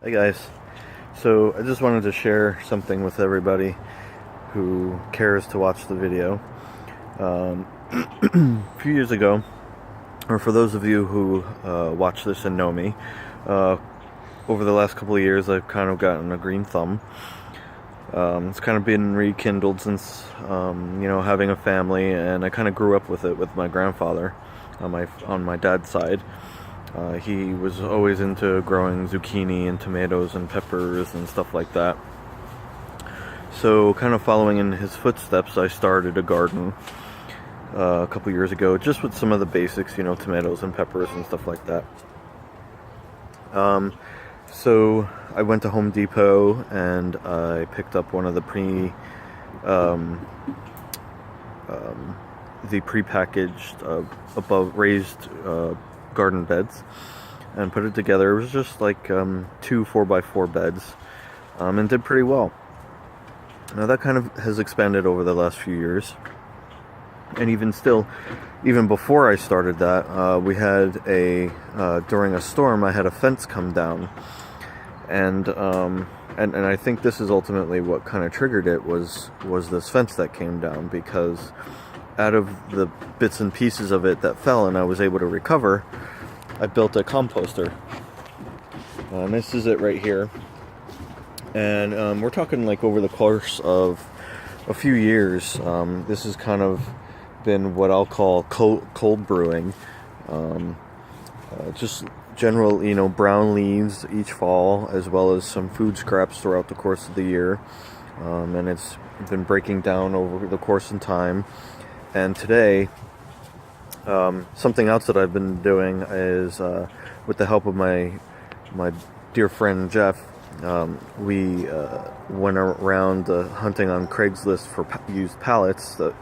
Hey guys, so I just wanted to share something with everybody who cares to watch the video. A few years ago, or for those of you who watch this and know me, over the last couple of years I've kind of gotten a green thumb. It's kind of been rekindled since, having a family, and I kind of grew up with it with my grandfather on my dad's side. He was always into growing zucchini and tomatoes and peppers and stuff like that. So kind of following in his footsteps, I started a garden a couple years ago, just with some of the basics, tomatoes and peppers and stuff like that. So I went to Home Depot and I picked up one of the prepackaged above raised garden beds and put it together. It was just like 2 4x4 beds, and did pretty well. Now that kind of has expanded over the last few years, and even before I started that, we had during a storm I had a fence come down, and I think this is ultimately what kind of triggered it was this fence that came down, because out of the bits and pieces of it that fell and I was able to recover, I built a composter. And this is it right here. And we're talking like over the course of a few years. This has kind of been what I'll call cold brewing. Just general, brown leaves each fall, as well as some food scraps throughout the course of the year. And it's been breaking down over the course of time. And today, something else that I've been doing is, with the help of my dear friend Jeff, we went around hunting on Craigslist for used pallets that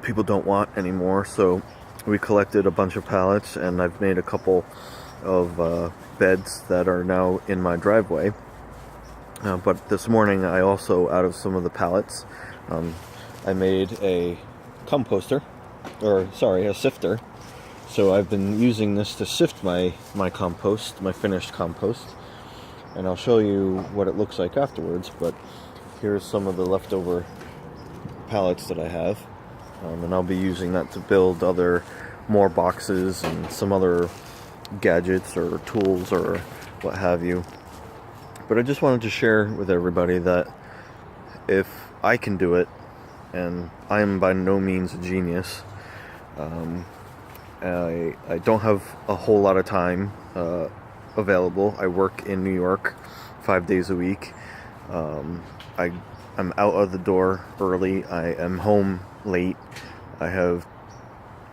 people don't want anymore. So we collected a bunch of pallets, and I've made a couple of beds that are now in my driveway. But this morning, I also, out of some of the pallets, I made a sifter. So I've been using this to sift my compost, my finished compost, and I'll show you what it looks like afterwards. But here's some of the leftover pallets that I have, and I'll be using that to build more boxes and some other gadgets or tools or what have you. But I just wanted to share with everybody that if I can do it, and I am by no means a genius. I don't have a whole lot of time available. I work in New York 5 days a week. I'm out of the door early. I am home late. I have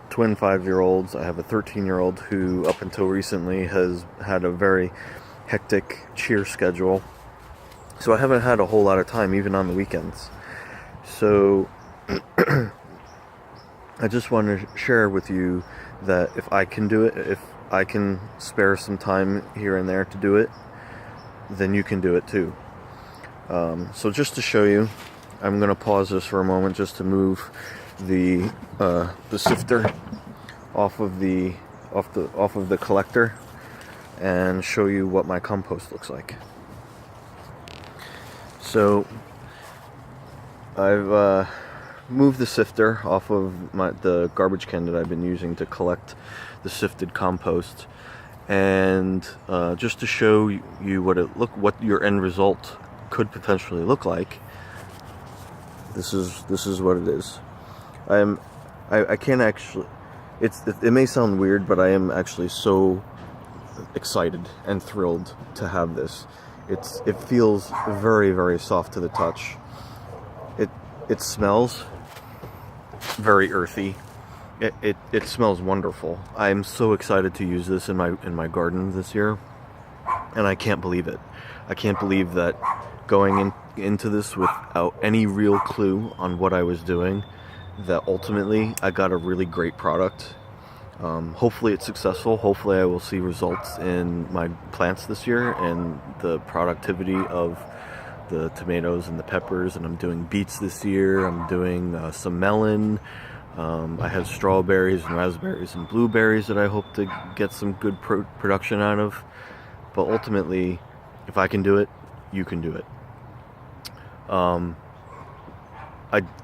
twin 5-year-olds. I have a 13-year-old who, up until recently, has had a very hectic cheer schedule. So I haven't had a whole lot of time, even on the weekends. So I just want to share with you that if I can do it, if I can spare some time here and there to do it, then you can do it too. So just to show you, I'm going to pause this for a moment just to move the sifter off of the collector and show you what my compost looks like. So I've moved the sifter off of the garbage can that I've been using to collect the sifted compost, and just to show you what your end result could potentially look like. This is what it is. I can't actually. It may sound weird, but I am actually so excited and thrilled to have this. It feels very, very soft to the touch. It smells very earthy. It smells wonderful. I'm so excited to use this in my garden this year, and I can't believe it. I can't believe that going into this without any real clue on what I was doing, that ultimately I got a really great product. Hopefully it's successful. Hopefully I will see results in my plants this year and the productivity of the tomatoes and the peppers. And I'm doing beets this year. I'm doing some melon. I have strawberries and raspberries and blueberries that I hope to get some good production out of. But ultimately, If I can do it, you can do it.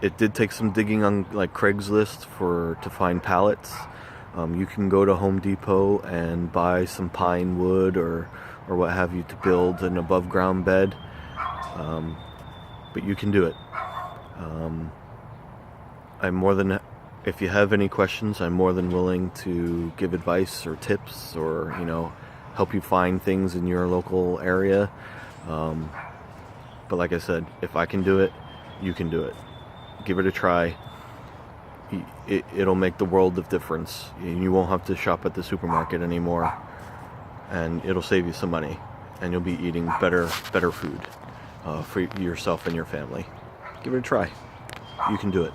It did take some digging on like Craigslist to find pallets. You can go to Home Depot and buy some pine wood or what have you to build an above ground bed. But you can do it. If you have any questions, I'm more than willing to give advice or tips or, help you find things in your local area. But like I said, if I can do it, you can do it. Give it a try. It'll make the world of difference. You won't have to shop at the supermarket anymore, and it'll save you some money, and you'll be eating better food for yourself and your family. Give it a try. You can do it.